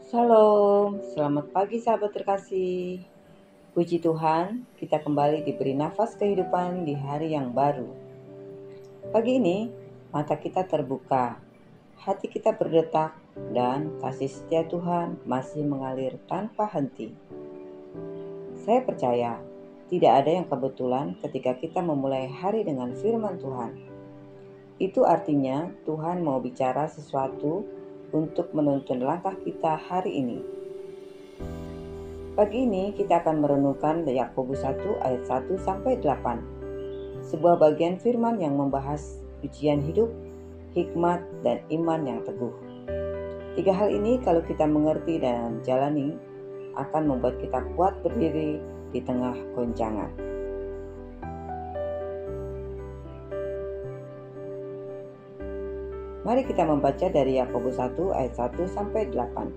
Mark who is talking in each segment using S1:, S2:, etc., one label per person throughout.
S1: Shalom, selamat pagi sahabat terkasih. Puji Tuhan, kita kembali diberi nafas kehidupan di hari yang baru. Pagi ini, mata kita terbuka, hati kita berdetak, dan kasih setia Tuhan masih mengalir tanpa henti. Saya percaya, tidak ada yang kebetulan ketika kita memulai hari dengan firman Tuhan. Itu artinya Tuhan mau bicara sesuatu untuk menuntun langkah kita hari ini. Pagi ini kita akan merenungkan Yakobus 1 ayat 1 sampai 8. Sebuah bagian firman yang membahas ujian hidup, hikmat, dan iman yang teguh. Tiga hal ini kalau kita mengerti dan jalani akan membuat kita kuat berdiri di tengah goncangan. Mari kita membaca dari Yakobus 1 ayat 1 sampai 8.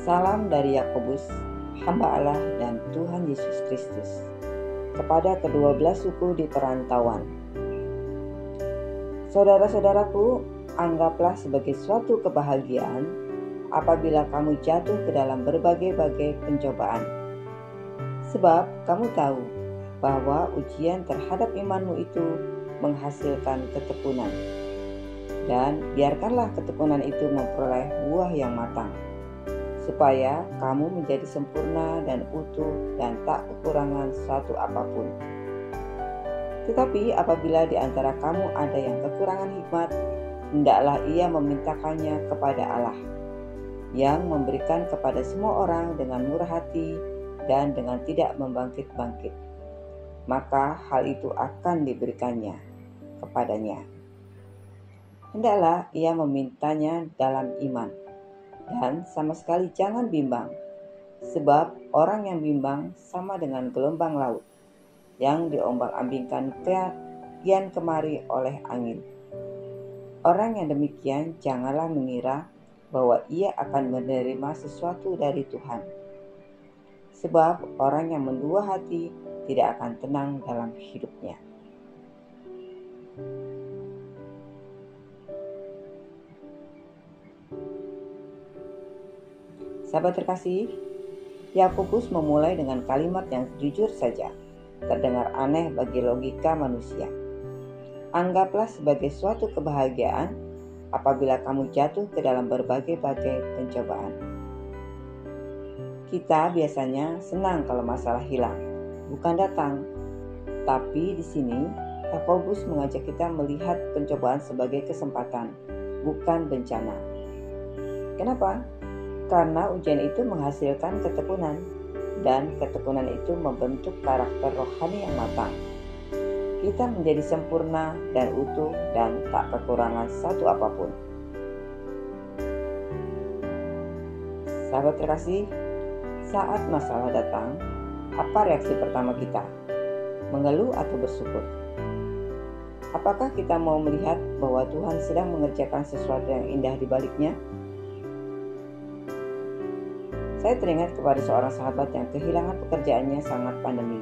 S1: Salam dari Yakobus, hamba Allah dan Tuhan Yesus Kristus, kepada kedua belas suku di perantauan. Saudara-saudaraku, anggaplah sebagai suatu kebahagiaan apabila kamu jatuh ke dalam berbagai-bagai pencobaan. Sebab kamu tahu bahwa ujian terhadap imanmu itu menghasilkan ketekunan. Dan biarkanlah ketekunan itu memperoleh buah yang matang, supaya kamu menjadi sempurna dan utuh dan tak kekurangan suatu apapun. Tetapi apabila di antara kamu ada yang kekurangan hikmat, hendaklah ia memintakannya kepada Allah, yang memberikan kepada semua orang dengan murah hati dan dengan tidak membangkit-bangkit. Maka hal itu akan diberikannya kepadanya. Hendaklah ia memintanya dalam iman, dan sama sekali jangan bimbang, sebab orang yang bimbang sama dengan gelombang laut yang diombang-ambingkan kian kemari oleh angin. Orang yang demikian janganlah mengira bahwa ia akan menerima sesuatu dari Tuhan. Sebab orang yang mendua hati tidak akan tenang dalam hidupnya. Sahabat terkasih, Yakobus memulai dengan kalimat yang jujur saja terdengar aneh bagi logika manusia. Anggaplah sebagai suatu kebahagiaan apabila kamu jatuh ke dalam berbagai-bagai pencobaan. Kita biasanya senang kalau masalah hilang, bukan datang. Tapi di sini Yakobus mengajak kita melihat pencobaan sebagai kesempatan, bukan bencana. Kenapa? Karena ujian itu menghasilkan ketekunan, dan ketekunan itu membentuk karakter rohani yang matang. Kita menjadi sempurna dan utuh dan tak kekurangan satu apapun. Sahabat terkasih, saat masalah datang, apa reaksi pertama kita? Mengeluh atau bersyukur? Apakah kita mau melihat bahwa Tuhan sedang mengerjakan sesuatu yang indah di baliknya? Saya teringat kepada seorang sahabat yang kehilangan pekerjaannya saat pandemi.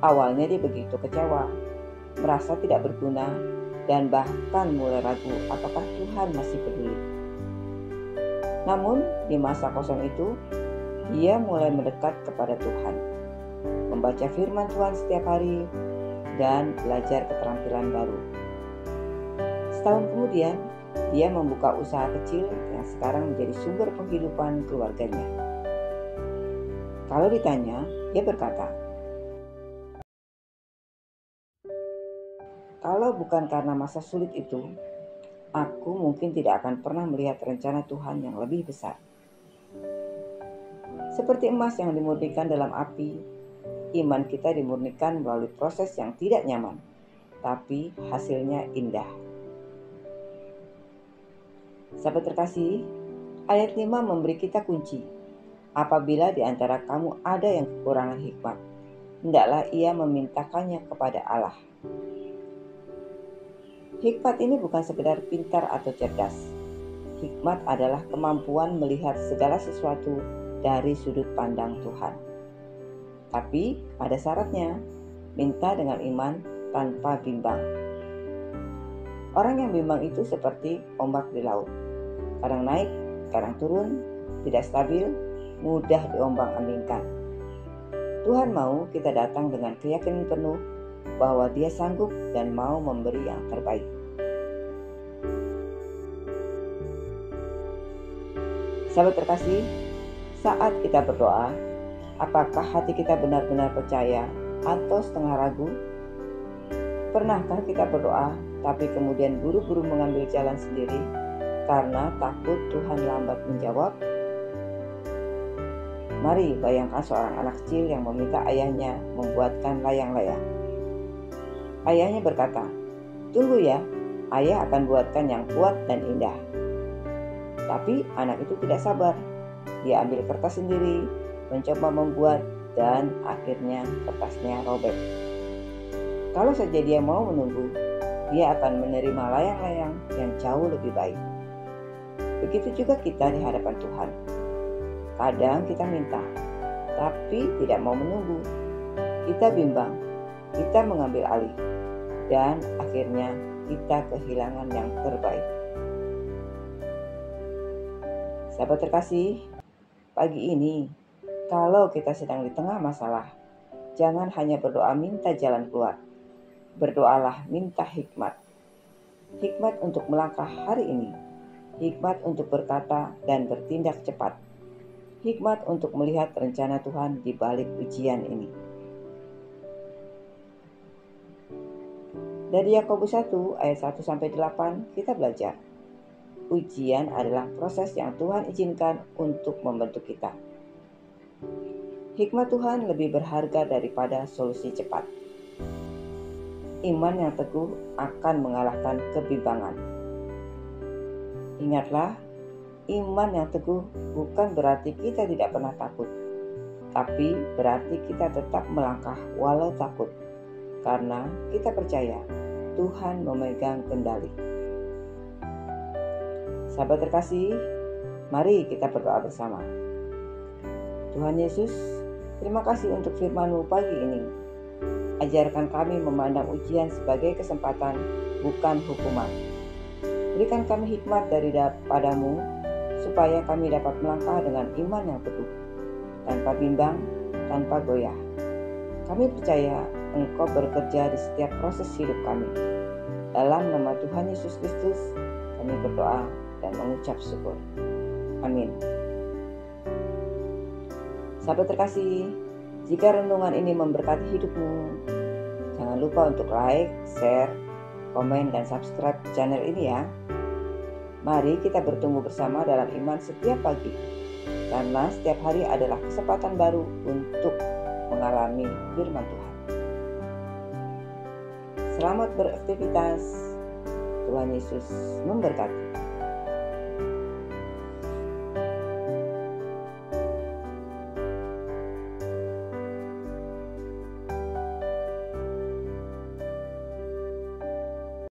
S1: Awalnya dia begitu kecewa, merasa tidak berguna, dan bahkan mulai ragu apakah Tuhan masih peduli. Namun di masa kosong itu, dia mulai mendekat kepada Tuhan, membaca firman Tuhan setiap hari, dan belajar keterampilan baru. Setahun kemudian, dia membuka usaha kecil yang sekarang menjadi sumber penghidupan keluarganya. Kalau ditanya, dia berkata, "Kalau bukan karena masa sulit itu, aku mungkin tidak akan pernah melihat rencana Tuhan yang lebih besar." Seperti emas yang dimurnikan dalam api, iman kita dimurnikan melalui proses yang tidak nyaman, tapi hasilnya indah. Sahabat terkasih, ayat 5 memberi kita kunci. Apabila di antara kamu ada yang kekurangan hikmat, hendaklah ia memintakannya kepada Allah. Hikmat ini bukan sekedar pintar atau cerdas. Hikmat adalah kemampuan melihat segala sesuatu dari sudut pandang Tuhan. Tapi ada syaratnya, minta dengan iman tanpa bimbang. Orang yang bimbang itu seperti ombak di laut. Kadang naik, kadang turun, tidak stabil, mudah diombang-ambingkan. Tuhan mau kita datang dengan keyakinan penuh bahwa Dia sanggup dan mau memberi yang terbaik. Sahabat terkasih, saat kita berdoa, apakah hati kita benar-benar percaya atau setengah ragu? Pernahkah kita berdoa tapi kemudian buru-buru mengambil jalan sendiri karena takut Tuhan lambat menjawab? Mari bayangkan seorang anak kecil yang meminta ayahnya membuatkan layang-layang. Ayahnya berkata, "Tunggu ya, ayah akan buatkan yang kuat dan indah." Tapi anak itu tidak sabar. Dia ambil kertas sendiri, mencoba membuat, dan akhirnya kertasnya robek. Kalau saja dia mau menunggu, dia akan menerima layang-layang yang jauh lebih baik. Begitu juga kita di hadapan Tuhan. Kadang kita minta, tapi tidak mau menunggu. Kita bimbang, kita mengambil alih, dan akhirnya kita kehilangan yang terbaik. Sahabat terkasih, pagi ini, kalau kita sedang di tengah masalah, jangan hanya berdoa minta jalan keluar. Berdoalah minta hikmat. Hikmat untuk melangkah hari ini. Hikmat untuk berkata dan bertindak cepat. Hikmat untuk melihat rencana Tuhan di balik ujian ini. Dari Yakobus 1 ayat 1-8 kita belajar. Ujian adalah proses yang Tuhan izinkan untuk membentuk kita. Hikmat Tuhan lebih berharga daripada solusi cepat. Iman yang teguh akan mengalahkan kebimbangan. Ingatlah, iman yang teguh bukan berarti kita tidak pernah takut, tapi berarti kita tetap melangkah walau takut, karena kita percaya Tuhan memegang kendali. Sahabat terkasih, mari kita berdoa bersama. Tuhan Yesus, terima kasih untuk firman-Mu pagi ini. Ajarkan kami memandang ujian sebagai kesempatan, bukan hukuman. Berikan kami hikmat daripada-Mu, supaya kami dapat melangkah dengan iman yang teguh, tanpa bimbang, tanpa goyah. Kami percaya Engkau bekerja di setiap proses hidup kami. Dalam nama Tuhan Yesus Kristus, kami berdoa dan mengucap syukur. Amin. Sahabat terkasih, jika renungan ini memberkati hidupmu, jangan lupa untuk like, share, komen, dan subscribe channel ini ya. Mari kita bertumbuh bersama dalam iman setiap pagi, karena setiap hari adalah kesempatan baru untuk mengalami firman Tuhan. Selamat beraktivitas. Tuhan Yesus memberkati.